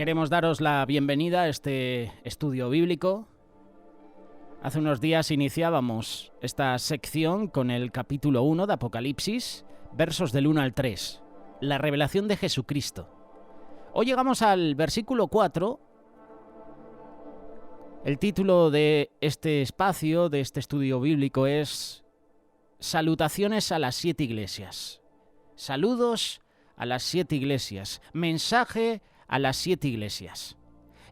Queremos daros la bienvenida a este estudio bíblico. Hace unos días iniciábamos esta sección con el capítulo 1 de Apocalipsis, versos del 1 al 3, la revelación de Jesucristo. Hoy llegamos al versículo 4. El título de este espacio, de este estudio bíblico, es Salutaciones a las 7 iglesias. Saludos a las 7 iglesias. Mensaje a las 7 iglesias.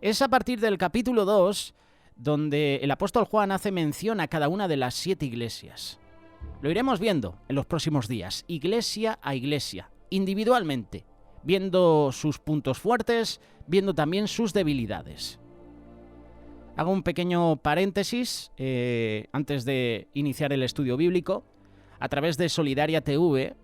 Es a partir del capítulo 2 donde el apóstol Juan hace mención a cada una de las 7 iglesias. Lo iremos viendo en los próximos días, iglesia a iglesia, individualmente, viendo sus puntos fuertes, viendo también sus debilidades. Hago un pequeño paréntesis antes de iniciar el estudio bíblico. A través de Solidaria TV,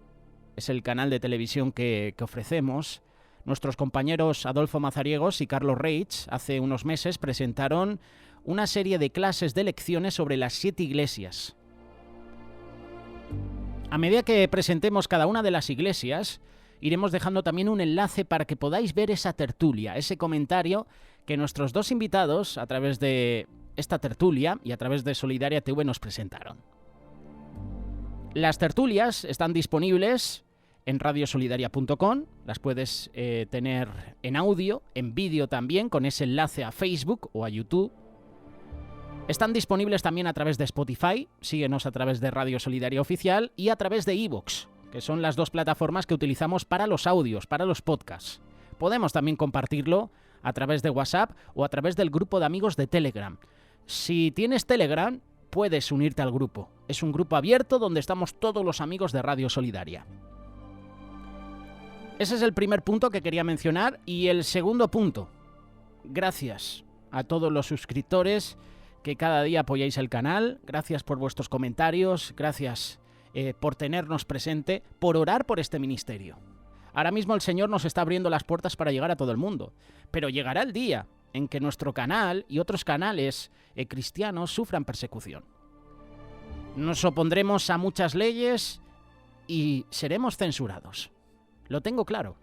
es el canal de televisión que ofrecemos, nuestros compañeros Adolfo Mazariegos y Carlos Reitz hace unos meses presentaron una serie de clases de lecciones sobre las 7 iglesias. A medida que presentemos cada una de las iglesias, iremos dejando también un enlace para que podáis ver esa tertulia, ese comentario que nuestros dos invitados, a través de esta tertulia y a través de Solidaria TV, nos presentaron. Las tertulias están disponibles en radiosolidaria.com, las puedes tener en audio, en vídeo también, con ese enlace a Facebook o a YouTube. Están disponibles también a través de Spotify, síguenos a través de Radio Solidaria Oficial, y a través de iVoox, que son las dos plataformas que utilizamos para los audios, para los podcasts. Podemos también compartirlo a través de WhatsApp o a través del grupo de amigos de Telegram. Si tienes Telegram, puedes unirte al grupo. Es un grupo abierto donde estamos todos los amigos de Radio Solidaria. Ese es el primer punto que quería mencionar. Y el segundo punto, gracias a todos los suscriptores que cada día apoyáis el canal, gracias por vuestros comentarios, gracias por tenernos presente, por orar por este ministerio. Ahora mismo el Señor nos está abriendo las puertas para llegar a todo el mundo, pero llegará el día en que nuestro canal y otros canales cristianos sufran persecución. Nos opondremos a muchas leyes y seremos censurados. Lo tengo claro.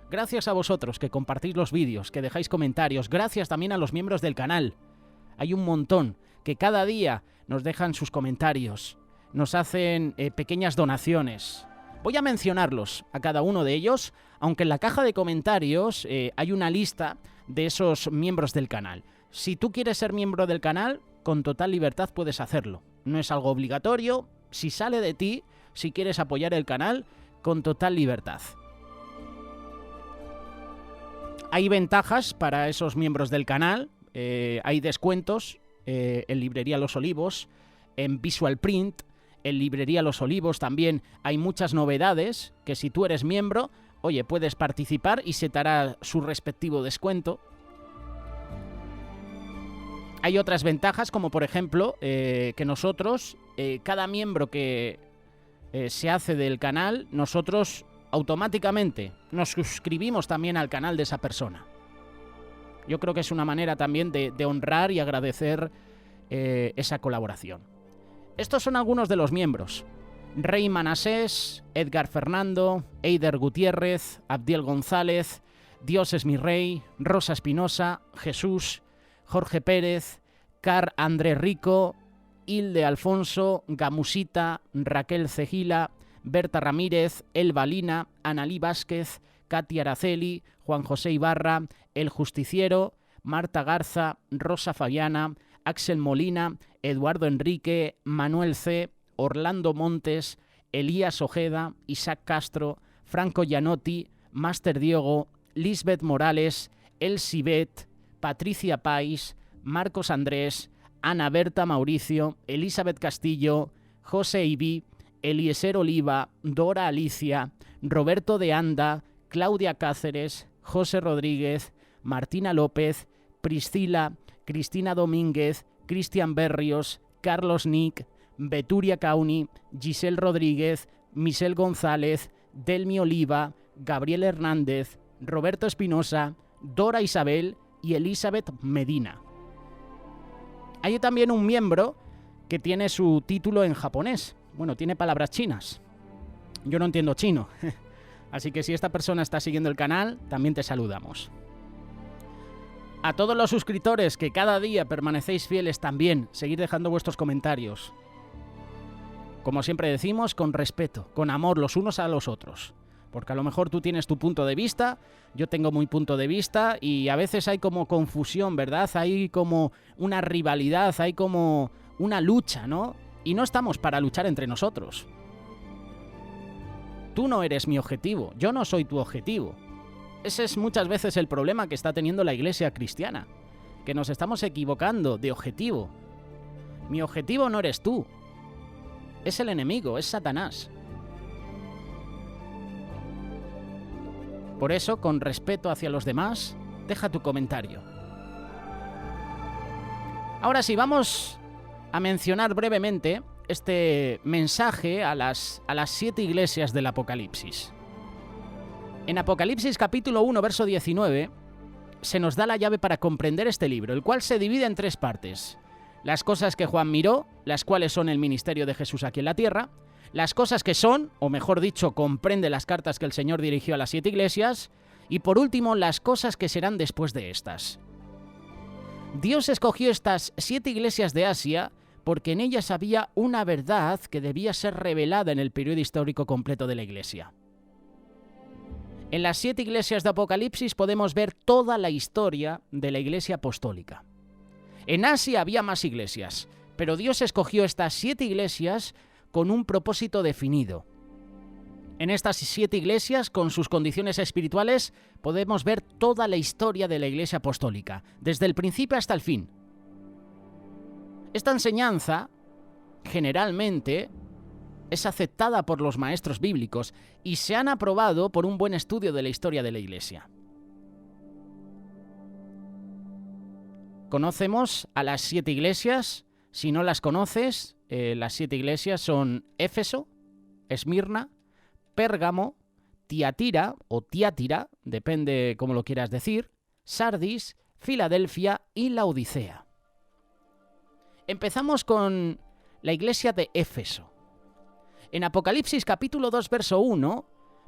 Gracias a vosotros que compartís los vídeos, que dejáis comentarios, gracias también a los miembros del canal. Hay un montón que cada día nos dejan sus comentarios, nos hacen pequeñas donaciones. Voy a mencionarlos a cada uno de ellos, aunque en la caja de comentarios hay una lista de esos miembros del canal. Si tú quieres ser miembro del canal, con total libertad puedes hacerlo. No es algo obligatorio. Si sale de ti, si quieres apoyar el canal, con total libertad. Hay ventajas para esos miembros del canal. Hay descuentos en Librería Los Olivos, en Visual Print, en Librería Los Olivos también hay muchas novedades que si tú eres miembro, oye, puedes participar y se te hará su respectivo descuento. Hay otras ventajas como por ejemplo que nosotros, cada miembro que se hace del canal, nosotros automáticamente nos suscribimos también al canal de esa persona. Yo creo que es una manera también de honrar y agradecer esa colaboración. Estos son algunos de los miembros: Rey Manasés, Edgar Fernando, Eider Gutiérrez, Abdiel González, Dios es mi Rey, Rosa Espinosa, Jesús, Jorge Pérez, Car Andrés Rico, Hilde Alfonso, Gamusita, Raquel Cejila, Berta Ramírez, Elba Lina, Analí Vázquez, Katia Araceli, Juan José Ibarra, El Justiciero, Marta Garza, Rosa Fabiana, Axel Molina, Eduardo Enrique, Manuel C., Orlando Montes, Elías Ojeda, Isaac Castro, Franco Gianotti, Máster Diego, Lisbeth Morales, El Sibet, Patricia Pais, Marcos Andrés, Ana Berta Mauricio, Elizabeth Castillo, José Ibi, Eliezer Oliva, Dora Alicia, Roberto de Anda, Claudia Cáceres, José Rodríguez, Martina López, Priscila, Cristina Domínguez, Cristian Berrios, Carlos Nick, Beturia Cauni, Giselle Rodríguez, Michelle González, Delmi Oliva, Gabriel Hernández, Roberto Espinosa, Dora Isabel y Elizabeth Medina. Hay también un miembro que tiene su título en japonés. Bueno, tiene palabras chinas. Yo no entiendo chino. Así que si esta persona está siguiendo el canal, también te saludamos. A todos los suscriptores que cada día permanecéis fieles también, seguid dejando vuestros comentarios. Como siempre decimos, con respeto, con amor los unos a los otros. Porque a lo mejor tú tienes tu punto de vista, yo tengo mi punto de vista y a veces hay como confusión, ¿verdad? Hay como una rivalidad, hay como una lucha, ¿no? Y no estamos para luchar entre nosotros. Tú no eres mi objetivo, yo no soy tu objetivo. Ese es muchas veces el problema que está teniendo la iglesia cristiana, que nos estamos equivocando de objetivo. Mi objetivo no eres tú, es el enemigo, es Satanás. Por eso, con respeto hacia los demás, deja tu comentario. Ahora sí, vamos a mencionar brevemente este mensaje a las 7 iglesias del Apocalipsis. En Apocalipsis capítulo 1, verso 19, se nos da la llave para comprender este libro, el cual se divide en 3 partes. Las cosas que Juan miró, las cuales son el ministerio de Jesús aquí en la tierra, las cosas que son, o mejor dicho, comprende las cartas que el Señor dirigió a las 7 iglesias, y por último, las cosas que serán después de estas. Dios escogió estas 7 iglesias de Asia porque en ellas había una verdad que debía ser revelada en el periodo histórico completo de la iglesia. En las 7 iglesias de Apocalipsis podemos ver toda la historia de la iglesia apostólica. En Asia había más iglesias, pero Dios escogió estas 7 iglesias con un propósito definido. En estas 7 iglesias, con sus condiciones espirituales, podemos ver toda la historia de la iglesia apostólica, desde el principio hasta el fin. Esta enseñanza, generalmente, es aceptada por los maestros bíblicos y se han aprobado por un buen estudio de la historia de la iglesia. Conocemos a las 7 iglesias. Si no las conoces, las 7 iglesias son Éfeso, Esmirna, Pérgamo, Tiatira o Tiátira, depende cómo lo quieras decir, Sardis, Filadelfia y Laodicea. Empezamos con la iglesia de Éfeso. En Apocalipsis capítulo 2, verso 1,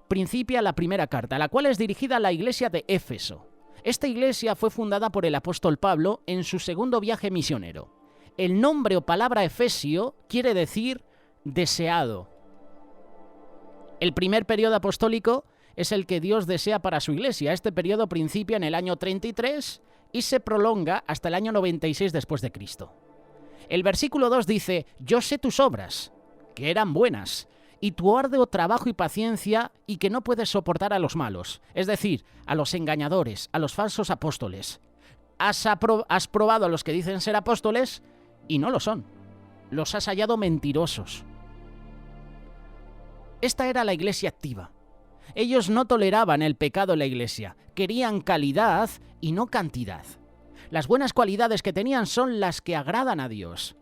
principia la primera carta, la cual es dirigida a la iglesia de Éfeso. Esta iglesia fue fundada por el apóstol Pablo en su segundo viaje misionero. El nombre o palabra efesio quiere decir deseado. El primer periodo apostólico es el que Dios desea para su iglesia. Este periodo principia en el año 33 y se prolonga hasta el año 96 después de Cristo. El versículo 2 dice: «Yo sé tus obras, que eran buenas, y tu arduo trabajo y paciencia, y que no puedes soportar a los malos», es decir, a los engañadores, a los falsos apóstoles. Has probado a los que dicen ser apóstoles y no lo son. Los has hallado mentirosos. Esta era la iglesia activa. Ellos no toleraban el pecado en la iglesia, querían calidad y no cantidad. Las buenas cualidades que tenían son las que agradan a Dios.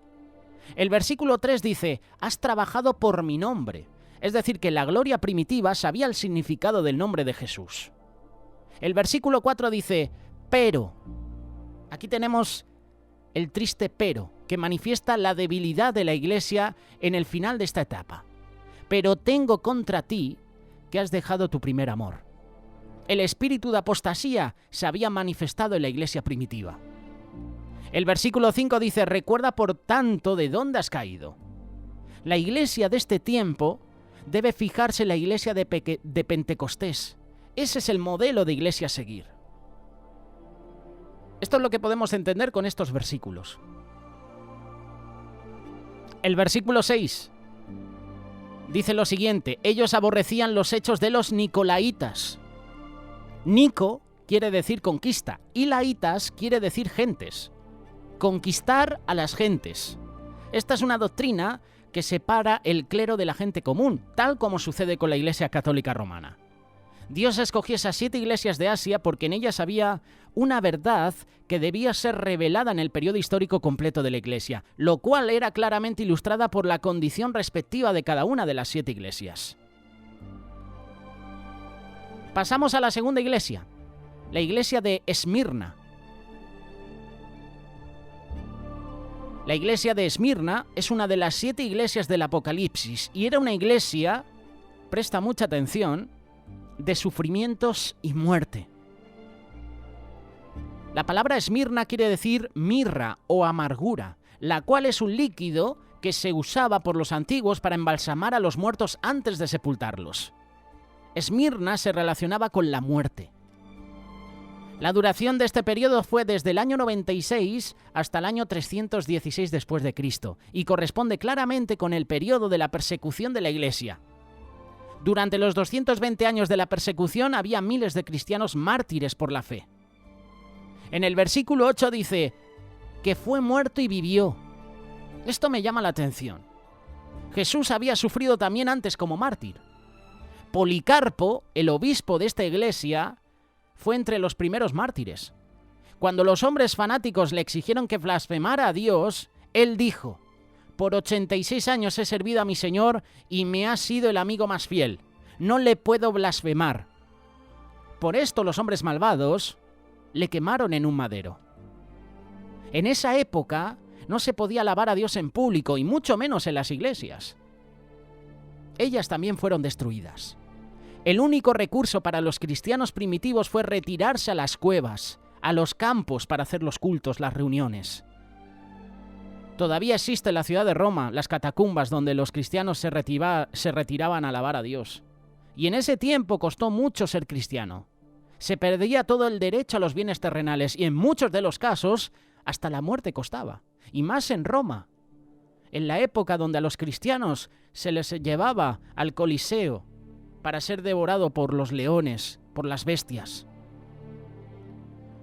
El versículo 3 dice: «Has trabajado por mi nombre», es decir, que la gloria primitiva sabía el significado del nombre de Jesús. El versículo 4 dice: «Pero». Aquí tenemos el triste pero, que manifiesta la debilidad de la iglesia en el final de esta etapa. «Pero tengo contra ti que has dejado tu primer amor». El espíritu de apostasía se había manifestado en la iglesia primitiva. El versículo 5 dice: «Recuerda por tanto de dónde has caído». La iglesia de este tiempo debe fijarse en la iglesia de Pentecostés. Ese es el modelo de iglesia a seguir. Esto es lo que podemos entender con estos versículos. El versículo 6 dice lo siguiente: «Ellos aborrecían los hechos de los nicolaitas». Nico quiere decir conquista y laitas quiere decir gentes. Conquistar a las gentes. Esta es una doctrina que separa el clero de la gente común, tal como sucede con la Iglesia Católica Romana. Dios escogió esas 7 iglesias de Asia porque en ellas había una verdad que debía ser revelada en el periodo histórico completo de la Iglesia, lo cual era claramente ilustrada por la condición respectiva de cada una de las 7 iglesias. Pasamos a la segunda iglesia, la iglesia de Esmirna. La iglesia de Esmirna es una de las 7 iglesias del Apocalipsis y era una iglesia, presta mucha atención, de sufrimientos y muerte. La palabra Esmirna quiere decir mirra o amargura, la cual es un líquido que se usaba por los antiguos para embalsamar a los muertos antes de sepultarlos. Esmirna se relacionaba con la muerte. La duración de este periodo fue desde el año 96 hasta el año 316 después de Cristo y corresponde claramente con el periodo de la persecución de la Iglesia. Durante los 220 años de la persecución había miles de cristianos mártires por la fe. En el versículo 8 dice que fue muerto y vivió. Esto me llama la atención. Jesús había sufrido también antes como mártir. Policarpo, el obispo de esta iglesia, fue entre los primeros mártires. Cuando los hombres fanáticos le exigieron que blasfemara a Dios, él dijo: «Por 86 años he servido a mi Señor y me ha sido el amigo más fiel. No le puedo blasfemar». Por esto los hombres malvados le quemaron en un madero. En esa época no se podía alabar a Dios en público y mucho menos en las iglesias. Ellas también fueron destruidas. El único recurso para los cristianos primitivos fue retirarse a las cuevas, a los campos para hacer los cultos, las reuniones. Todavía existe en la ciudad de Roma las catacumbas donde los cristianos se retiraban a alabar a Dios. Y en ese tiempo costó mucho ser cristiano. Se perdía todo el derecho a los bienes terrenales y en muchos de los casos hasta la muerte costaba. Y más en Roma, en la época donde a los cristianos se les llevaba al Coliseo para ser devorado por los leones, por las bestias.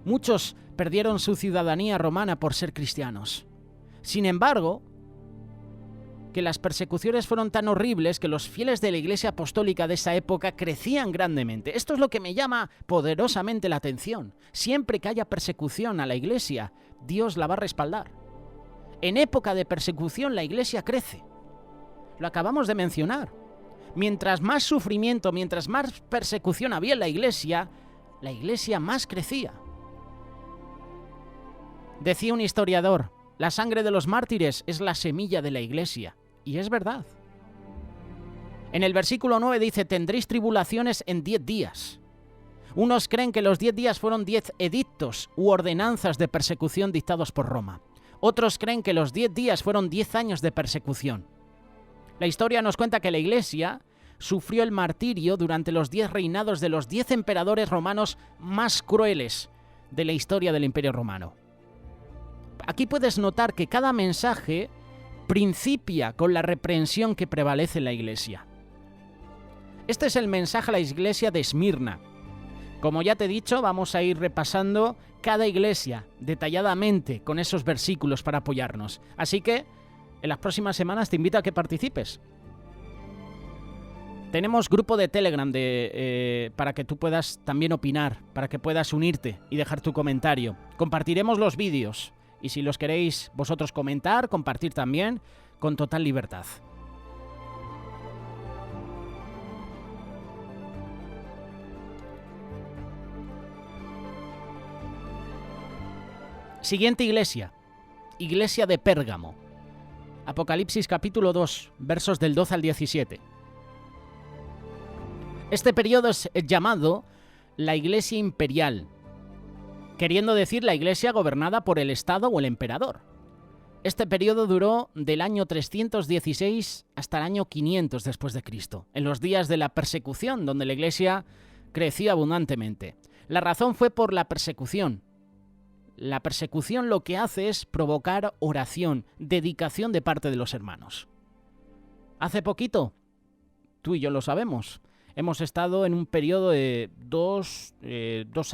Muchos perdieron su ciudadanía romana por ser cristianos. Sin embargo, que las persecuciones fueron tan horribles que los fieles de la Iglesia Apostólica de esa época crecían grandemente. Esto es lo que me llama poderosamente la atención. Siempre que haya persecución a la Iglesia, Dios la va a respaldar. En época de persecución la Iglesia crece. Lo acabamos de mencionar. Mientras más sufrimiento, mientras más persecución había en la Iglesia más crecía. Decía un historiador: la sangre de los mártires es la semilla de la Iglesia. Y es verdad. En el versículo 9 dice: tendréis tribulaciones en 10 días. Unos creen que los 10 días fueron 10 edictos u ordenanzas de persecución dictados por Roma. Otros creen que los 10 días fueron 10 años de persecución. La historia nos cuenta que la Iglesia sufrió el martirio durante los 10 reinados de los 10 emperadores romanos más crueles de la historia del Imperio Romano. Aquí puedes notar que cada mensaje principia con la reprensión que prevalece en la Iglesia. Este es el mensaje a la iglesia de Esmirna. Como ya te he dicho, vamos a ir repasando cada iglesia detalladamente con esos versículos para apoyarnos. Así que en las próximas semanas te invito a que participes. Tenemos grupo de Telegram para que tú puedas también opinar, para que puedas unirte y dejar tu comentario. Compartiremos los vídeos y si los queréis vosotros comentar, compartir también, con total libertad. Siguiente iglesia, iglesia de Pérgamo. Apocalipsis capítulo 2, versos del 12 al 17. Este periodo es llamado la Iglesia Imperial, queriendo decir la iglesia gobernada por el Estado o el emperador. Este periodo duró del año 316 hasta el año 500 después de Cristo, en los días de la persecución, donde la iglesia creció abundantemente. La razón fue por la persecución. La persecución lo que hace es provocar oración, dedicación de parte de los hermanos. Hace poquito, tú y yo lo sabemos, hemos estado en un periodo de 2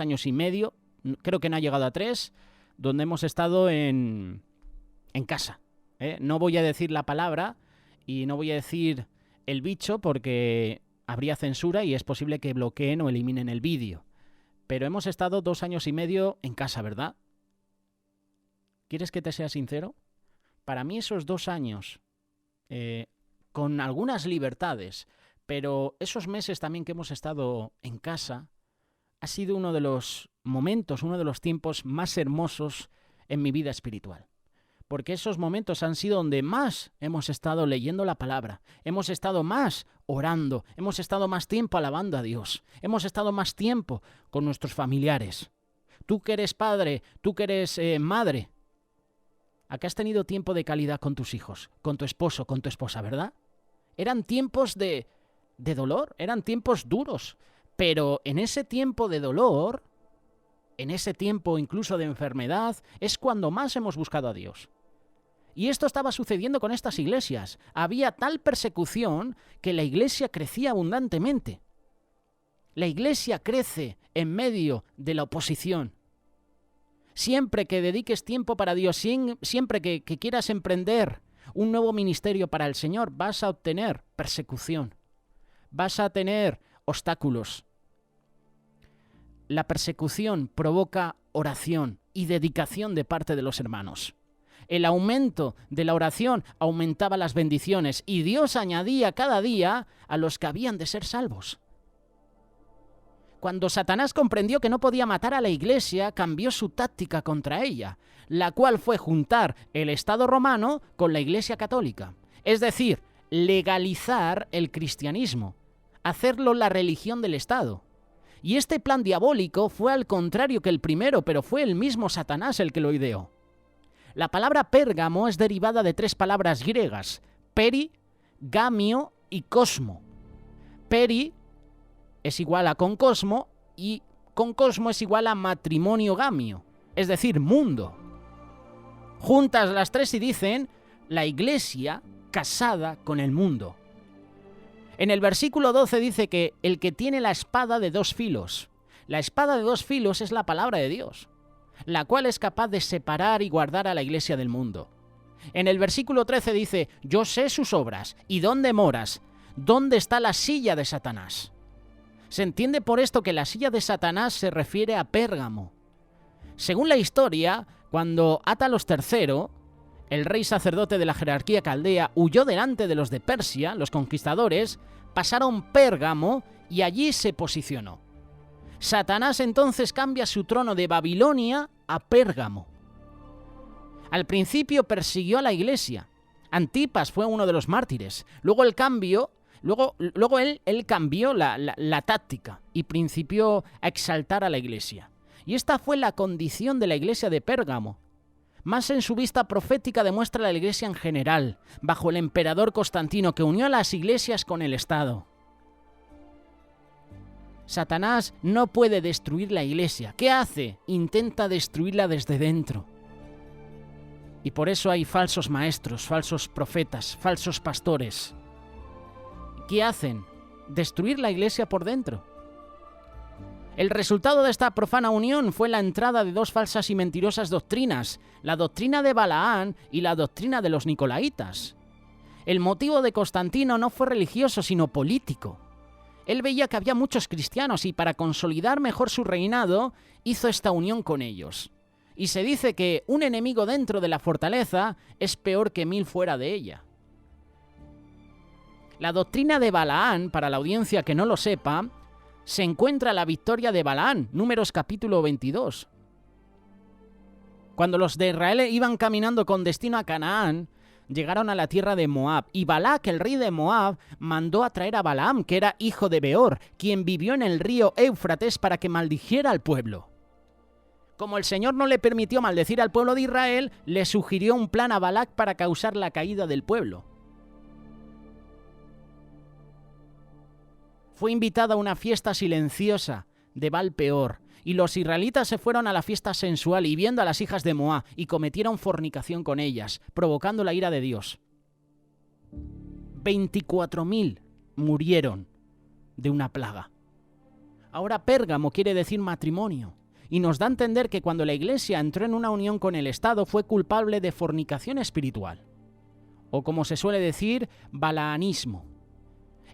años y medio, creo que no ha llegado a 3, donde hemos estado en casa. No voy a decir la palabra y no voy a decir el bicho porque habría censura y es posible que bloqueen o eliminen el vídeo. Pero hemos estado 2 años y medio en casa, ¿verdad? ¿Quieres que te sea sincero? Para mí esos 2 años, con algunas libertades, pero esos meses también que hemos estado en casa, ha sido uno de los momentos, uno de los tiempos más hermosos en mi vida espiritual. Porque esos momentos han sido donde más hemos estado leyendo la palabra, hemos estado más orando, hemos estado más tiempo alabando a Dios, hemos estado más tiempo con nuestros familiares. tú que eres padre, tú que eres madre, ¿a qué has tenido tiempo de calidad con tus hijos, con tu esposo, con tu esposa, verdad? Eran tiempos de dolor, eran tiempos duros, pero en ese tiempo de dolor, en ese tiempo incluso de enfermedad, es cuando más hemos buscado a Dios. Y esto estaba sucediendo con estas iglesias. Había tal persecución que la iglesia crecía abundantemente. La iglesia crece en medio de la oposición. Siempre que dediques tiempo para Dios, siempre que quieras emprender un nuevo ministerio para el Señor, vas a obtener persecución. Vas a tener obstáculos. La persecución provoca oración y dedicación de parte de los hermanos. El aumento de la oración aumentaba las bendiciones y Dios añadía cada día a los que habían de ser salvos. Cuando Satanás comprendió que no podía matar a la iglesia, cambió su táctica contra ella, la cual fue juntar el Estado romano con la Iglesia católica. Es decir, legalizar el cristianismo, hacerlo la religión del Estado. Y este plan diabólico fue al contrario que el primero, pero fue el mismo Satanás el que lo ideó. La palabra Pérgamo es derivada de 3 palabras griegas: peri, gamio y cosmo. Peri es igual a con cosmo y con cosmo es igual a matrimonio gamio, es decir, mundo. Juntas las 3 y dicen la iglesia casada con el mundo. En el versículo 12 dice que el que tiene la espada de 2 filos. La espada de 2 filos es la palabra de Dios, la cual es capaz de separar y guardar a la iglesia del mundo. En el versículo 13 dice: yo sé sus obras y dónde moras, dónde está la silla de Satanás. Se entiende por esto que la silla de Satanás se refiere a Pérgamo. Según la historia, cuando Átalos III, el rey sacerdote de la jerarquía caldea, huyó delante de los de Persia, los conquistadores, pasaron Pérgamo y allí se posicionó. Satanás entonces cambia su trono de Babilonia a Pérgamo. Al principio persiguió a la iglesia. Antipas fue uno de los mártires. Luego él cambió la táctica y principió a exaltar a la iglesia. Y esta fue la condición de la iglesia de Pérgamo. Más en su vista profética demuestra la iglesia en general, bajo el emperador Constantino, que unió a las iglesias con el Estado. Satanás no puede destruir la iglesia. ¿Qué hace? Intenta destruirla desde dentro. Y por eso hay falsos maestros, falsos profetas, falsos pastores. ¿Qué hacen? Destruir la iglesia por dentro. El resultado de esta profana unión fue la entrada de 2 falsas y mentirosas doctrinas, la doctrina de Balaán y la doctrina de los Nicolaitas. El motivo de Constantino no fue religioso, sino político. Él veía que había muchos cristianos y para consolidar mejor su reinado, hizo esta unión con ellos. Y se dice que un enemigo dentro de la fortaleza es peor que 1000 fuera de ella. La doctrina de Balaán, para la audiencia que no lo sepa, se encuentra la victoria de Balaán, Números capítulo 22. Cuando los de Israel iban caminando con destino a Canaán, llegaron a la tierra de Moab, y Balac, el rey de Moab, mandó a traer a Balaam, que era hijo de Beor, quien vivió en el río Éufrates, para que maldijera al pueblo. Como el Señor no le permitió maldecir al pueblo de Israel, le sugirió un plan a Balac para causar la caída del pueblo. Fue invitada a una fiesta silenciosa de Baal-peor, y los israelitas se fueron a la fiesta sensual y viendo a las hijas de Moab, y cometieron fornicación con ellas, provocando la ira de Dios. 24.000 murieron de una plaga. Ahora Pérgamo quiere decir matrimonio, y nos da a entender que cuando la iglesia entró en una unión con el Estado fue culpable de fornicación espiritual, o como se suele decir, balaanismo.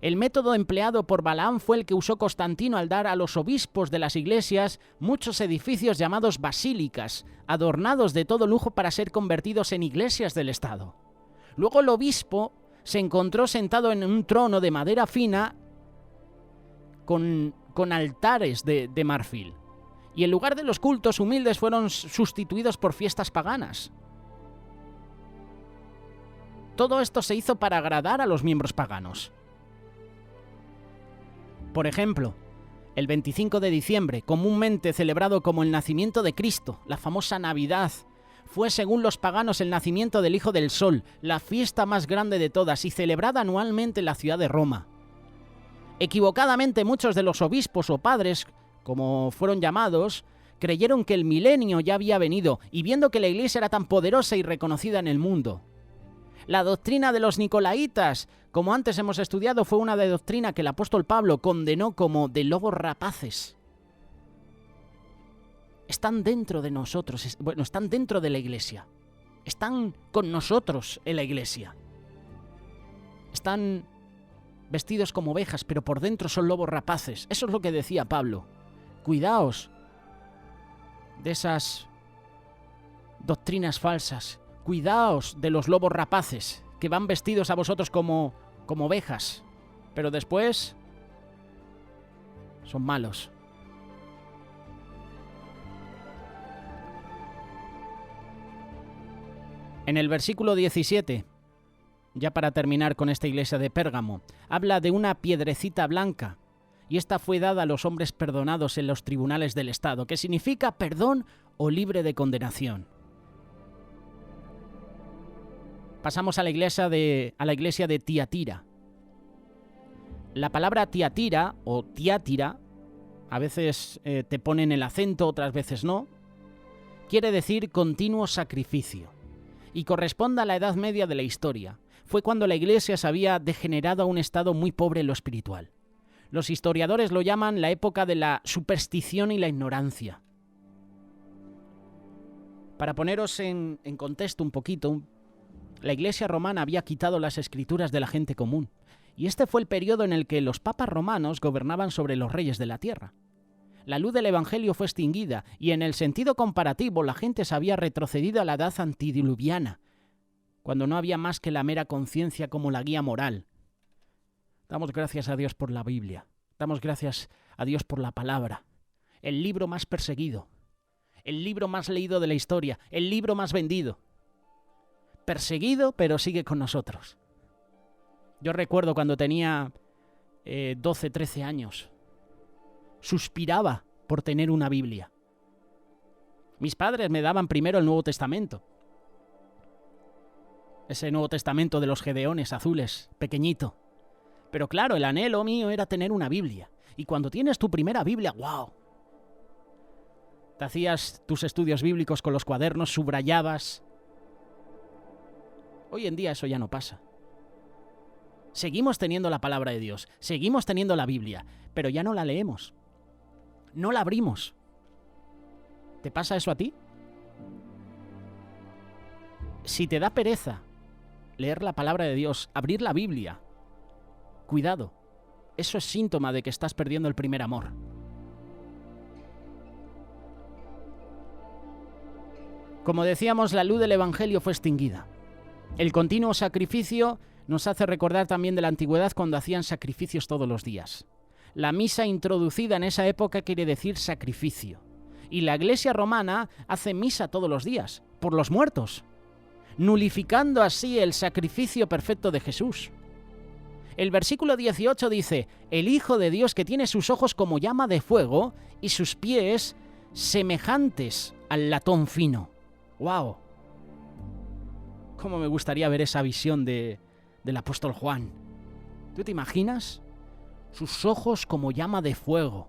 El método empleado por Balaam fue el que usó Constantino al dar a los obispos de las iglesias muchos edificios llamados basílicas, adornados de todo lujo para ser convertidos en iglesias del Estado. Luego el obispo se encontró sentado en un trono de madera fina con altares de marfil. Y en lugar de los cultos humildes fueron sustituidos por fiestas paganas. Todo esto se hizo para agradar a los miembros paganos. Por ejemplo, El 25 de diciembre, comúnmente celebrado como el nacimiento de Cristo, la famosa Navidad, fue según los paganos el nacimiento del Hijo del Sol, la fiesta más grande de todas y celebrada anualmente en la ciudad de Roma. Equivocadamente muchos de los obispos o padres, como fueron llamados, creyeron que el milenio ya había venido y viendo que la Iglesia era tan poderosa y reconocida en el mundo. La doctrina de los nicolaitas, como antes hemos estudiado, fue una doctrina que el apóstol Pablo condenó como de lobos rapaces. Están dentro de nosotros, están dentro de la Iglesia. Están con nosotros en la Iglesia. Están vestidos como ovejas, pero por dentro son lobos rapaces. Eso es lo que decía Pablo. Cuidaos de esas doctrinas falsas. Cuidaos de los lobos rapaces que van vestidos a vosotros como ovejas, pero después son malos. En el versículo 17, ya para terminar con esta iglesia de Pérgamo, habla de una piedrecita blanca, y esta fue dada a los hombres perdonados en los tribunales del Estado, que significa perdón o libre de condenación. Pasamos a la iglesia de Tiatira. La palabra Tiatira o Tiátira, a veces te ponen el acento, otras veces no, quiere decir continuo sacrificio y corresponde a la Edad Media de la historia. Fue cuando la iglesia se había degenerado a un estado muy pobre en lo espiritual. Los historiadores lo llaman la época de la superstición y la ignorancia. Para poneros en contexto un poquito, la Iglesia romana había quitado las escrituras de la gente común, y este fue el periodo en el que los papas romanos gobernaban sobre los reyes de la tierra. La luz del Evangelio fue extinguida, y en el sentido comparativo la gente se había retrocedido a la edad antidiluviana, cuando no había más que la mera conciencia como la guía moral. Damos gracias a Dios por la Biblia, damos gracias a Dios por la palabra, el libro más perseguido, el libro más leído de la historia, el libro más vendido. Perseguido, pero sigue con nosotros. Yo recuerdo cuando tenía 12, 13 años. Suspiraba por tener una Biblia. Mis padres me daban primero el Nuevo Testamento. Ese Nuevo Testamento de los Gedeones azules, pequeñito. Pero claro, el anhelo mío era tener una Biblia. Y cuando tienes tu primera Biblia, ¡wow! Te hacías tus estudios bíblicos con los cuadernos, subrayabas. Hoy en día eso ya no pasa. Seguimos teniendo la palabra de Dios, seguimos teniendo la Biblia, pero ya no la leemos. No la abrimos. ¿Te pasa eso a ti? Si te da pereza leer la palabra de Dios, abrir la Biblia, cuidado, eso es síntoma de que estás perdiendo el primer amor. Como decíamos, la luz del Evangelio fue extinguida. El continuo sacrificio nos hace recordar también de la antigüedad cuando hacían sacrificios todos los días. La misa introducida en esa época quiere decir sacrificio. Y la Iglesia romana hace misa todos los días, por los muertos, nulificando así el sacrificio perfecto de Jesús. El versículo 18 dice, el Hijo de Dios que tiene sus ojos como llama de fuego y sus pies semejantes al latón fino. ¡Wow! ¿Cómo me gustaría ver esa visión del apóstol Juan? ¿Tú te imaginas? Sus ojos como llama de fuego.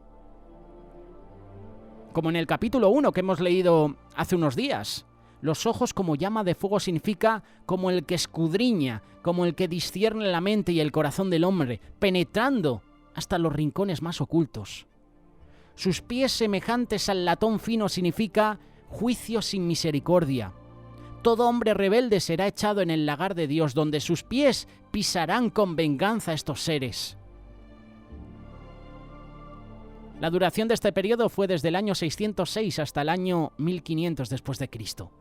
Como en el capítulo 1 que hemos leído hace unos días. Los ojos como llama de fuego significa como el que escudriña, como el que discierne la mente y el corazón del hombre, penetrando hasta los rincones más ocultos. Sus pies semejantes al latón fino significa juicio sin misericordia. Todo hombre rebelde será echado en el lagar de Dios, donde sus pies pisarán con venganza a estos seres. La duración de este periodo fue desde el año 606 hasta el año 1500 después de Cristo.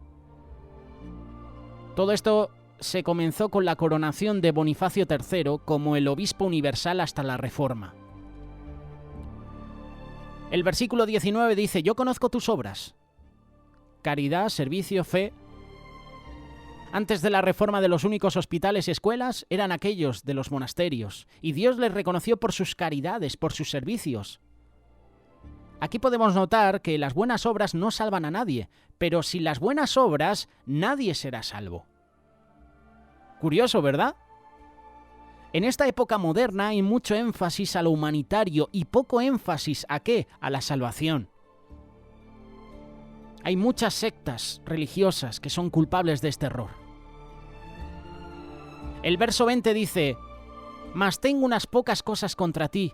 Todo esto se comenzó con la coronación de Bonifacio III como el obispo universal hasta la Reforma. El versículo 19 dice, yo conozco tus obras, caridad, servicio, fe. Antes de la reforma de los únicos hospitales y escuelas eran aquellos de los monasterios, y Dios les reconoció por sus caridades, por sus servicios. Aquí podemos notar que las buenas obras no salvan a nadie, pero sin las buenas obras nadie será salvo. Curioso, ¿verdad? En esta época moderna hay mucho énfasis a lo humanitario y poco énfasis ¿a qué? A la salvación. Hay muchas sectas religiosas que son culpables de este error. El verso 20 dice: «Mas tengo unas pocas cosas contra ti,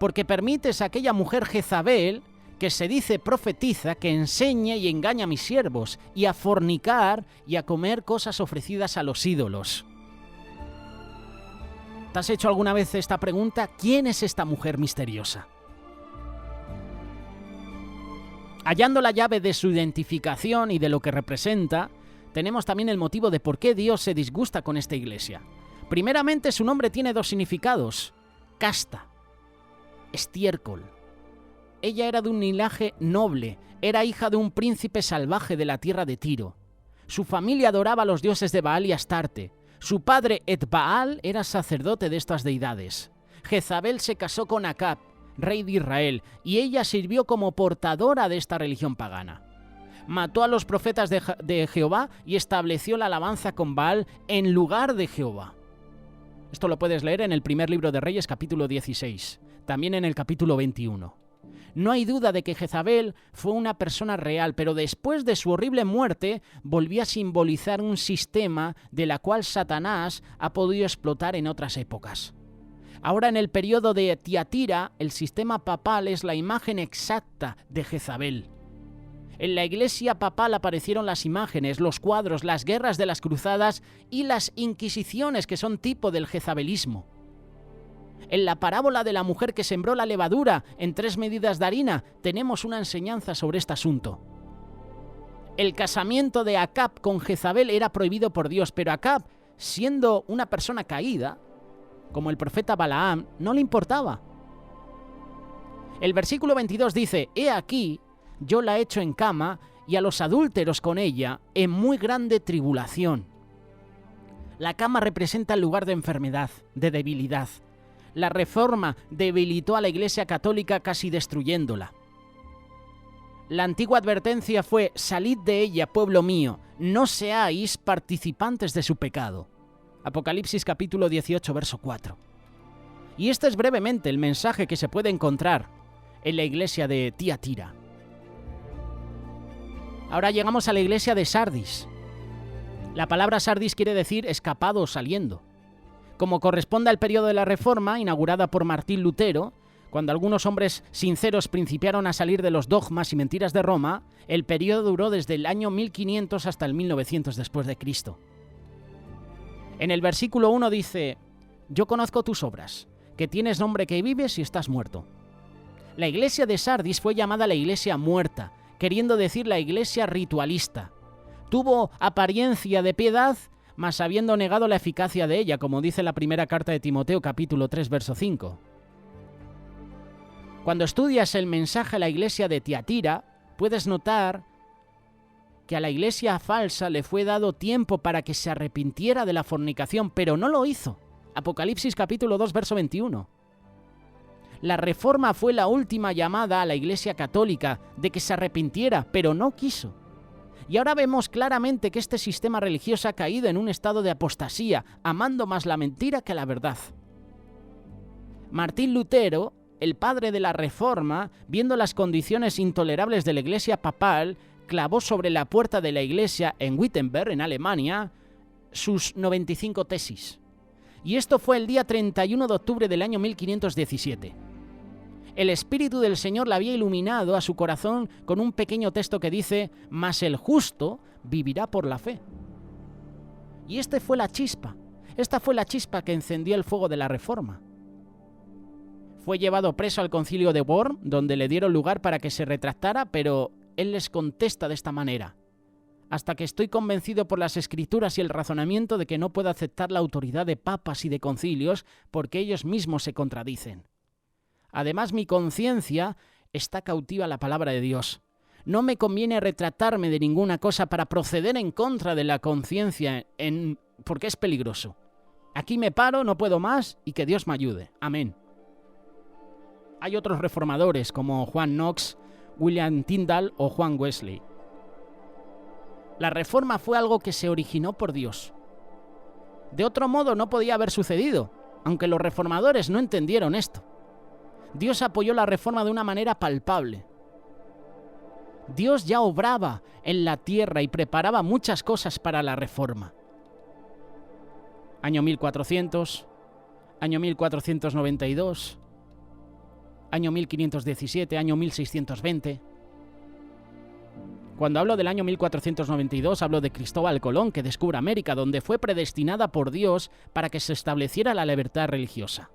porque permites a aquella mujer Jezabel, que se dice profetiza, que enseñe y engaña a mis siervos, y a fornicar y a comer cosas ofrecidas a los ídolos». ¿Te has hecho alguna vez esta pregunta? ¿Quién es esta mujer misteriosa? Hallando la llave de su identificación y de lo que representa, tenemos también el motivo de por qué Dios se disgusta con esta iglesia. Primeramente, su nombre tiene dos significados: casta, estiércol. Ella era de un linaje noble, era hija de un príncipe salvaje de la tierra de Tiro. Su familia adoraba a los dioses de Baal y Astarte. Su padre Etbaal era sacerdote de estas deidades. Jezabel se casó con Acab, rey de Israel, y ella sirvió como portadora de esta religión pagana. Mató a los profetas de Jehová y estableció la alabanza con Baal en lugar de Jehová. Esto lo puedes leer en el primer libro de Reyes, capítulo 16, también en el capítulo 21. No hay duda de que Jezabel fue una persona real, pero después de su horrible muerte volvió a simbolizar un sistema de la cual Satanás ha podido explotar en otras épocas. Ahora, en el periodo de Tiatira, el sistema papal es la imagen exacta de Jezabel. En la iglesia papal aparecieron las imágenes, los cuadros, las guerras de las cruzadas y las inquisiciones, que son tipo del jezabelismo. En la parábola de la mujer que sembró la levadura en 3 medidas de harina tenemos una enseñanza sobre este asunto. El casamiento de Acab con Jezabel era prohibido por Dios, pero Acab, siendo una persona caída, como el profeta Balaam, no le importaba. El versículo 22 dice: «He aquí, yo la echo en cama, y a los adúlteros con ella en muy grande tribulación». La cama representa el lugar de enfermedad, de debilidad. La Reforma debilitó a la Iglesia Católica, casi destruyéndola. La antigua advertencia fue: «Salid de ella, pueblo mío, no seáis participantes de su pecado». Apocalipsis capítulo 18, verso 4. Y este es brevemente el mensaje que se puede encontrar en la iglesia de Tiatira. Ahora llegamos a la iglesia de Sardis. La palabra Sardis quiere decir escapado o saliendo. Como corresponde al periodo de la Reforma, inaugurada por Martín Lutero, cuando algunos hombres sinceros principiaron a salir de los dogmas y mentiras de Roma, el periodo duró desde el año 1500 hasta el 1900 después de Cristo. En el versículo 1 dice: «Yo conozco tus obras, que tienes nombre que vives y estás muerto». La iglesia de Sardis fue llamada la iglesia muerta, queriendo decir la iglesia ritualista. Tuvo apariencia de piedad, mas habiendo negado la eficacia de ella, como dice la primera carta de Timoteo, capítulo 3, verso 5. Cuando estudias el mensaje a la iglesia de Tiatira, puedes notar que a la iglesia falsa le fue dado tiempo para que se arrepintiera de la fornicación, pero no lo hizo. Apocalipsis capítulo 2, verso 21. La Reforma fue la última llamada a la iglesia católica de que se arrepintiera, pero no quiso. Y ahora vemos claramente que este sistema religioso ha caído en un estado de apostasía, amando más la mentira que la verdad. Martín Lutero, el padre de la Reforma, viendo las condiciones intolerables de la iglesia papal, clavó sobre la puerta de la iglesia en Wittenberg, en Alemania, sus 95 tesis. Y esto fue el día 31 de octubre del año 1517. El Espíritu del Señor le había iluminado a su corazón con un pequeño texto que dice: «Mas el justo vivirá por la fe». Y esta fue la chispa que encendió el fuego de la Reforma. Fue llevado preso al concilio de Worms, donde le dieron lugar para que se retractara, pero él les contesta de esta manera: «Hasta que estoy convencido por las Escrituras y el razonamiento de que no puedo aceptar la autoridad de papas y de concilios, porque ellos mismos se contradicen. Además, mi conciencia está cautiva a la palabra de Dios. No me conviene retratarme de ninguna cosa para proceder en contra de la conciencia, porque es peligroso. Aquí me paro, no puedo más, y que Dios me ayude. Amén». Hay otros reformadores, como Juan Knox, William Tyndale o Juan Wesley. La Reforma fue algo que se originó por Dios. De otro modo no podía haber sucedido, aunque los reformadores no entendieron esto. Dios apoyó la Reforma de una manera palpable. Dios ya obraba en la tierra y preparaba muchas cosas para la Reforma. Año 1400, año 1492, año 1517, año 1620. Cuando hablo del año 1492, hablo de Cristóbal Colón, que descubre América, donde fue predestinada por Dios para que se estableciera la libertad religiosa.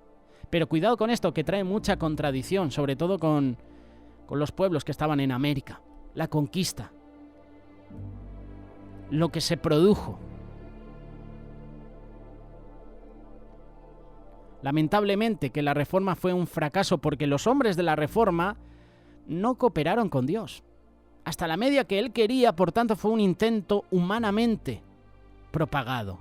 Pero cuidado con esto, que trae mucha contradicción, sobre todo con los pueblos que estaban en América. La conquista. Lo que se produjo. Lamentablemente que la Reforma fue un fracaso porque los hombres de la Reforma no cooperaron con Dios. Hasta la media que él quería, por tanto, fue un intento humanamente propagado.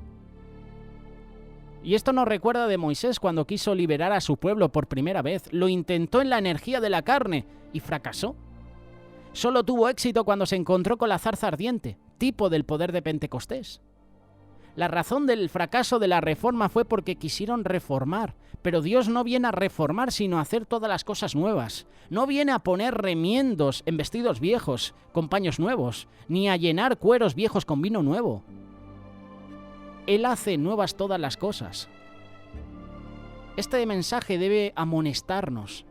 Y esto nos recuerda de Moisés cuando quiso liberar a su pueblo por primera vez. Lo intentó en la energía de la carne y fracasó. Solo tuvo éxito cuando se encontró con la zarza ardiente, tipo del poder de Pentecostés. La razón del fracaso de la Reforma fue porque quisieron reformar, pero Dios no viene a reformar sino a hacer todas las cosas nuevas. No viene a poner remiendos en vestidos viejos con paños nuevos, ni a llenar cueros viejos con vino nuevo. Él hace nuevas todas las cosas. Este mensaje debe amonestarnos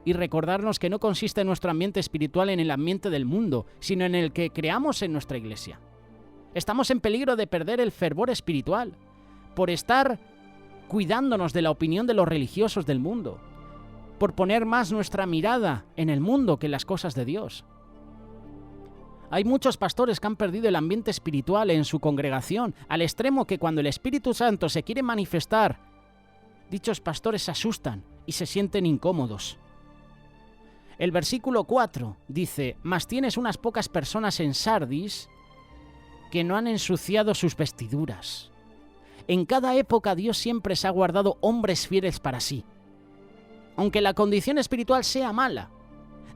y recordarnos que no consiste nuestro ambiente espiritual en el ambiente del mundo, sino en el que creamos en nuestra iglesia. Estamos en peligro de perder el fervor espiritual por estar cuidándonos de la opinión de los religiosos del mundo, por poner más nuestra mirada en el mundo que en las cosas de Dios. Hay muchos pastores que han perdido el ambiente espiritual en su congregación, al extremo que cuando el Espíritu Santo se quiere manifestar, dichos pastores se asustan y se sienten incómodos. El versículo 4 dice: «Mas tienes unas pocas personas en Sardis que no han ensuciado sus vestiduras». En cada época Dios siempre se ha guardado hombres fieles para sí. Aunque la condición espiritual sea mala,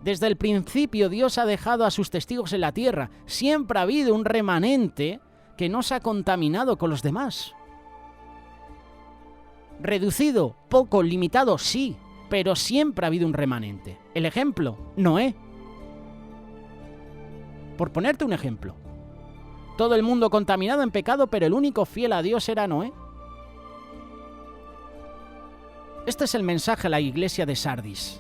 desde el principio Dios ha dejado a sus testigos en la tierra. Siempre ha habido un remanente que no se ha contaminado con los demás. Reducido, poco, limitado, sí, pero siempre ha habido un remanente. El ejemplo, Noé. Por ponerte un ejemplo. Todo el mundo contaminado en pecado, pero el único fiel a Dios era Noé. Este es el mensaje a la iglesia de Sardis.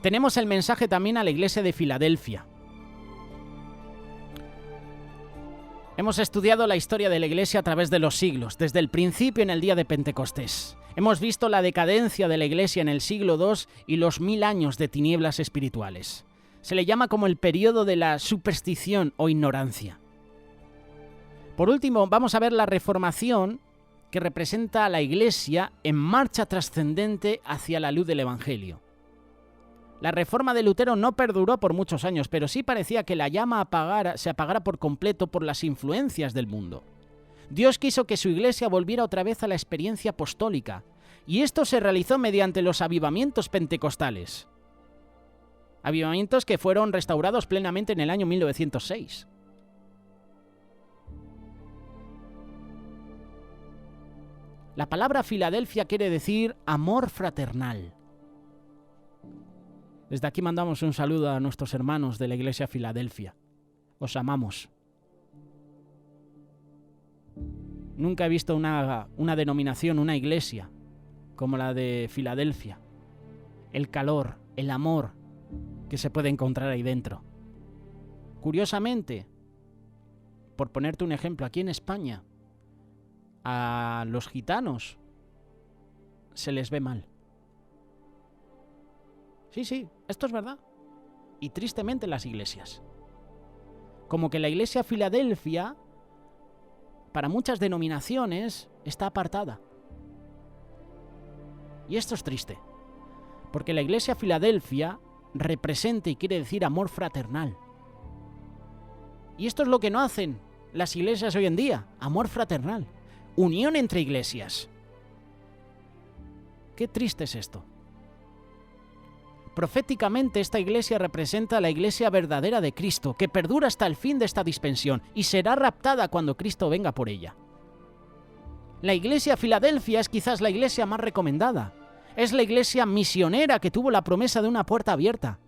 Tenemos el mensaje también a la iglesia de Filadelfia. Hemos estudiado la historia de la iglesia a través de los siglos, desde el principio en el día de Pentecostés. Hemos visto la decadencia de la iglesia en el siglo II y los 1000 años de tinieblas espirituales. Se le llama como el periodo de la superstición o ignorancia. Por último, vamos a ver la reformación que representa a la Iglesia en marcha trascendente hacia la luz del Evangelio. La reforma de Lutero no perduró por muchos años, pero sí parecía que la llama se apagara por completo por las influencias del mundo. Dios quiso que su Iglesia volviera otra vez a la experiencia apostólica, y esto se realizó mediante los avivamientos pentecostales. Avivamientos que fueron restaurados plenamente en el año 1906. La palabra Filadelfia quiere decir amor fraternal. Desde aquí mandamos un saludo a nuestros hermanos de la iglesia Filadelfia. Os amamos. Nunca he visto una denominación, una iglesia como la de Filadelfia. El calor, el amor que se puede encontrar ahí dentro. Curiosamente, por ponerte un ejemplo, aquí en España, a los gitanos se les ve mal. Sí, esto es verdad. Y tristemente en las iglesias. Como que la iglesia Filadelfia, para muchas denominaciones, está apartada. Y esto es triste. Porque la iglesia Filadelfia representa y quiere decir amor fraternal. Y esto es lo que no hacen las iglesias hoy en día. Amor fraternal. Unión entre iglesias. Qué triste es esto. Proféticamente, esta iglesia representa la iglesia verdadera de Cristo, que perdura hasta el fin de esta dispensión y será raptada cuando Cristo venga por ella. La iglesia Filadelfia es quizás la iglesia más recomendada. Es la iglesia misionera que tuvo la promesa de una puerta abierta.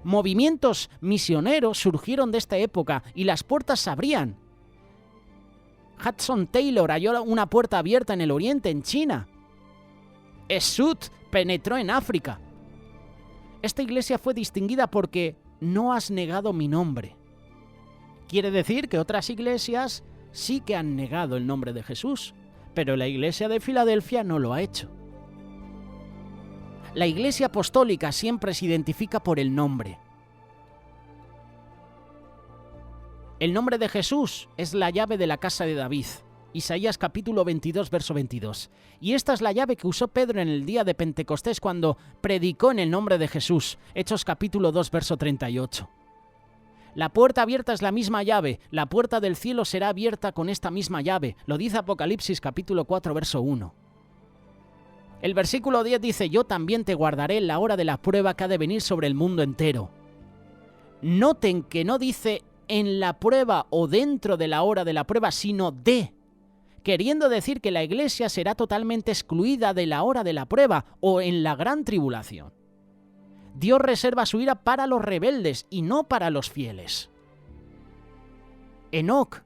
Movimientos misioneros surgieron de esta época y las puertas se abrían. Hudson Taylor halló una puerta abierta en el Oriente, en China. Esud penetró en África. Esta iglesia fue distinguida porque no has negado mi nombre. Quiere decir que otras iglesias sí que han negado el nombre de Jesús, pero la iglesia de Filadelfia no lo ha hecho. La iglesia apostólica siempre se identifica por el nombre. El nombre de Jesús es la llave de la casa de David. Isaías capítulo 22, verso 22. Y esta es la llave que usó Pedro en el día de Pentecostés cuando predicó en el nombre de Jesús. Hechos capítulo 2, verso 38. La puerta abierta es la misma llave. La puerta del cielo será abierta con esta misma llave. Lo dice Apocalipsis capítulo 4, verso 1. El versículo 10 dice: yo también te guardaré en la hora de la prueba que ha de venir sobre el mundo entero. Noten que no dice en la prueba o dentro de la hora de la prueba, sino de, queriendo decir que la iglesia será totalmente excluida de la hora de la prueba o en la gran tribulación. Dios reserva su ira para los rebeldes y no para los fieles. Enoc,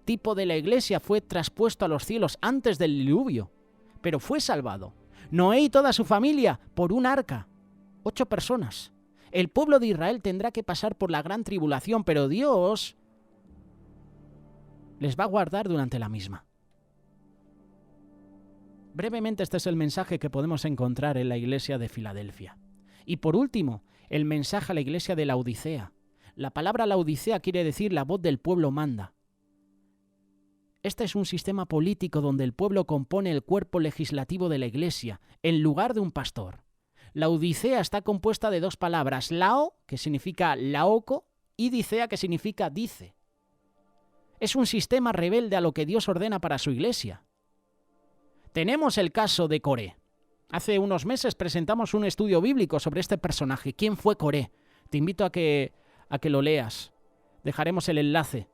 tipo de la iglesia, fue traspuesto a los cielos antes del diluvio, pero fue salvado. Noé y toda su familia por un arca, 8 personas. El pueblo de Israel tendrá que pasar por la gran tribulación, pero Dios les va a guardar durante la misma. Brevemente, este es el mensaje que podemos encontrar en la iglesia de Filadelfia. Y por último, el mensaje a la iglesia de Laodicea. La palabra Laodicea quiere decir la voz del pueblo manda. Este es un sistema político donde el pueblo compone el cuerpo legislativo de la iglesia, en lugar de un pastor. Laodicea está compuesta de 2 palabras, lao, que significa laoco, y dicea, que significa dice. Es un sistema rebelde a lo que Dios ordena para su iglesia. Tenemos el caso de Coré. Hace unos meses presentamos un estudio bíblico sobre este personaje. ¿Quién fue Coré? Te invito a que lo leas. Dejaremos el enlace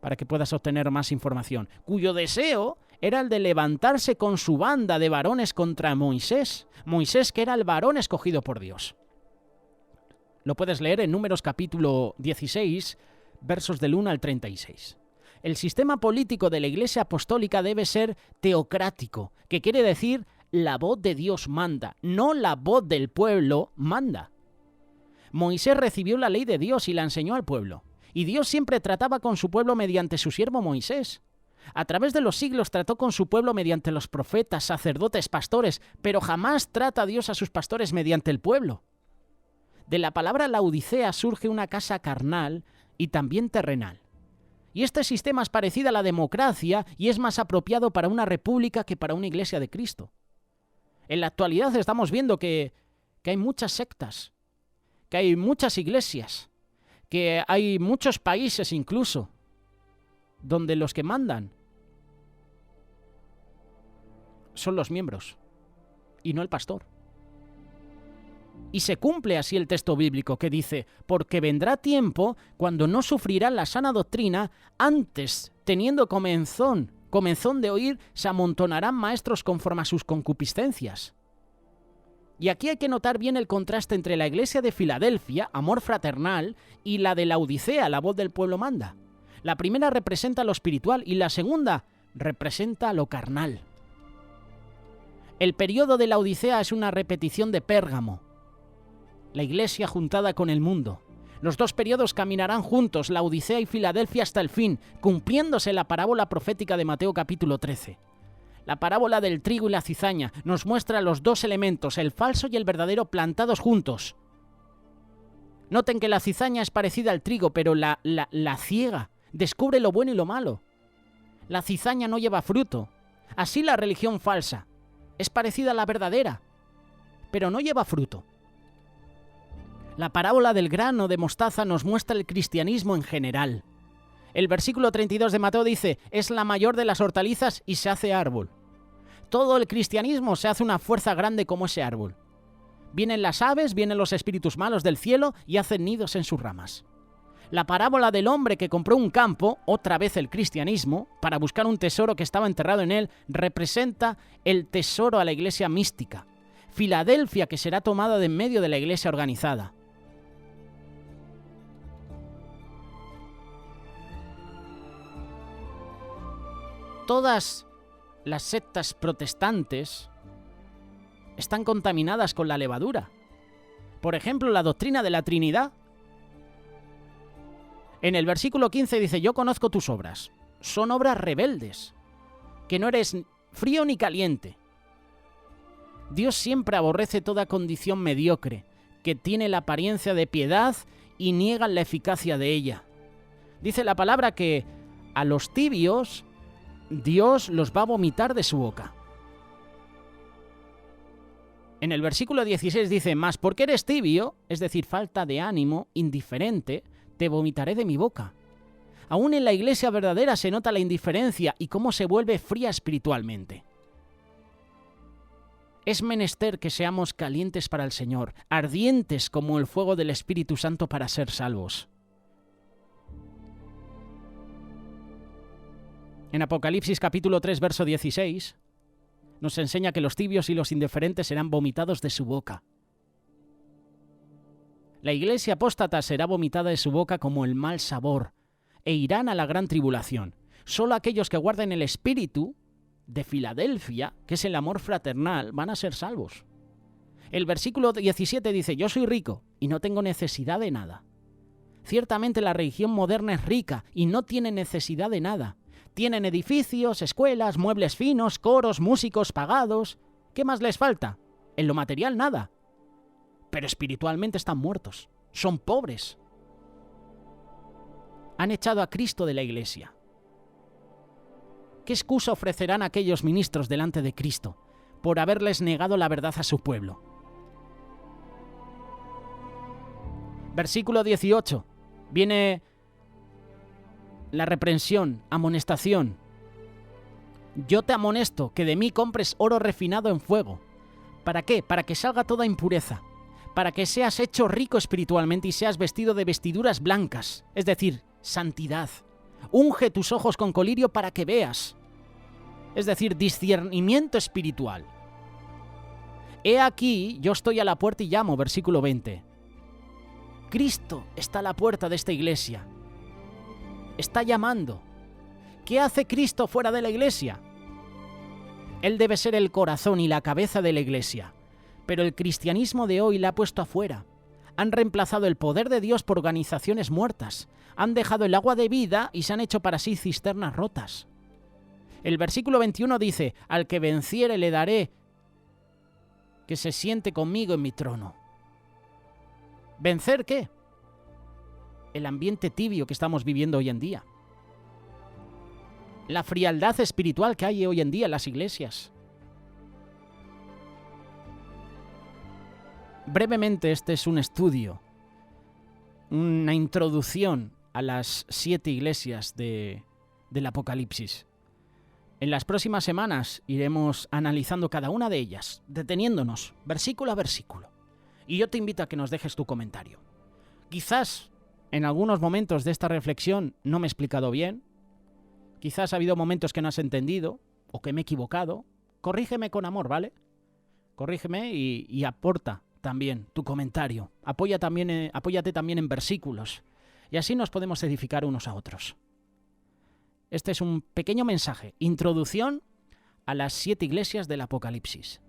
para que puedas obtener más información. Cuyo deseo era el de levantarse con su banda de varones contra Moisés. Moisés, que era el varón escogido por Dios. Lo puedes leer en Números capítulo 16, versos del 1 al 36. El sistema político de la Iglesia Apostólica debe ser teocrático, que quiere decir la voz de Dios manda, no la voz del pueblo manda. Moisés recibió la ley de Dios y la enseñó al pueblo. Y Dios siempre trataba con su pueblo mediante su siervo Moisés. A través de los siglos trató con su pueblo mediante los profetas, sacerdotes, pastores, pero jamás trata a Dios a sus pastores mediante el pueblo. De la palabra Laodicea surge una casa carnal y también terrenal. Y este sistema es parecido a la democracia y es más apropiado para una república que para una iglesia de Cristo. En la actualidad estamos viendo que hay muchas sectas, que hay muchas iglesias, que hay muchos países incluso, donde los que mandan son los miembros y no el pastor. Y se cumple así el texto bíblico que dice: porque vendrá tiempo cuando no sufrirán la sana doctrina, antes, teniendo comenzón de oír, se amontonarán maestros conforme a sus concupiscencias. Y aquí hay que notar bien el contraste entre la iglesia de Filadelfia, amor fraternal, y la de Laodicea, la voz del pueblo manda. La primera representa lo espiritual y la segunda representa lo carnal. El periodo de Laodicea es una repetición de Pérgamo, la iglesia juntada con el mundo. Los 2 periodos caminarán juntos, Laodicea y Filadelfia, hasta el fin, cumpliéndose la parábola profética de Mateo capítulo 13. La parábola del trigo y la cizaña nos muestra los 2 elementos, el falso y el verdadero, plantados juntos. Noten que la cizaña es parecida al trigo, pero la ciega descubre lo bueno y lo malo. La cizaña no lleva fruto. Así la religión falsa es parecida a la verdadera, pero no lleva fruto. La parábola del grano de mostaza nos muestra el cristianismo en general. El versículo 32 de Mateo dice: es la mayor de las hortalizas y se hace árbol. Todo el cristianismo se hace una fuerza grande como ese árbol. Vienen las aves, vienen los espíritus malos del cielo y hacen nidos en sus ramas. La parábola del hombre que compró un campo, otra vez el cristianismo, para buscar un tesoro que estaba enterrado en él, representa el tesoro a la iglesia mística. Filadelfia, que será tomada de en medio de la iglesia organizada. Todas las sectas protestantes están contaminadas con la levadura. Por ejemplo, la doctrina de la Trinidad. En el versículo 15 dice: yo conozco tus obras. Son obras rebeldes, que no eres frío ni caliente. Dios siempre aborrece toda condición mediocre, que tiene la apariencia de piedad y niegan la eficacia de ella. Dice la palabra que a los tibios Dios los va a vomitar de su boca. En el versículo 16 dice: mas porque eres tibio, es decir, falta de ánimo, indiferente, te vomitaré de mi boca. Aún en la iglesia verdadera se nota la indiferencia y cómo se vuelve fría espiritualmente. Es menester que seamos calientes para el Señor, ardientes como el fuego del Espíritu Santo para ser salvos. En Apocalipsis capítulo 3, verso 16, nos enseña que los tibios y los indiferentes serán vomitados de su boca. La iglesia apóstata será vomitada de su boca como el mal sabor, e irán a la gran tribulación. Solo aquellos que guarden el espíritu de Filadelfia, que es el amor fraternal, van a ser salvos. El versículo 17 dice: yo soy rico y no tengo necesidad de nada. Ciertamente la religión moderna es rica y no tiene necesidad de nada. Tienen edificios, escuelas, muebles finos, coros, músicos pagados. ¿Qué más les falta? En lo material nada. Pero espiritualmente están muertos. Son pobres. Han echado a Cristo de la iglesia. ¿Qué excusa ofrecerán aquellos ministros delante de Cristo por haberles negado la verdad a su pueblo? Versículo 18. Viene la reprensión, amonestación. Yo te amonesto que de mí compres oro refinado en fuego. ¿Para qué? Para que salga toda impureza. Para que seas hecho rico espiritualmente y seas vestido de vestiduras blancas, es decir, santidad. Unge tus ojos con colirio para que veas, es decir, discernimiento espiritual. He aquí, yo estoy a la puerta y llamo, versículo 20. Cristo está a la puerta de esta iglesia. Está llamando. ¿Qué hace Cristo fuera de la iglesia? Él debe ser el corazón y la cabeza de la iglesia. Pero el cristianismo de hoy la ha puesto afuera. Han reemplazado el poder de Dios por organizaciones muertas. Han dejado el agua de vida y se han hecho para sí cisternas rotas. El versículo 21 dice: al que venciere le daré que se siente conmigo en mi trono. ¿Vencer qué? El ambiente tibio que estamos viviendo hoy en día. La frialdad espiritual que hay hoy en día en las iglesias. Brevemente, este es un estudio, una introducción a las 7 iglesias del Apocalipsis. En las próximas semanas iremos analizando cada una de ellas, deteniéndonos versículo a versículo. Y yo te invito a que nos dejes tu comentario. Quizás en algunos momentos de esta reflexión no me he explicado bien. Quizás ha habido momentos que no has entendido o que me he equivocado. Corrígeme con amor, ¿vale? Corrígeme y aporta también tu comentario. Apóyate también en versículos. Y así nos podemos edificar unos a otros. Este es un pequeño mensaje, introducción a las 7 iglesias del Apocalipsis.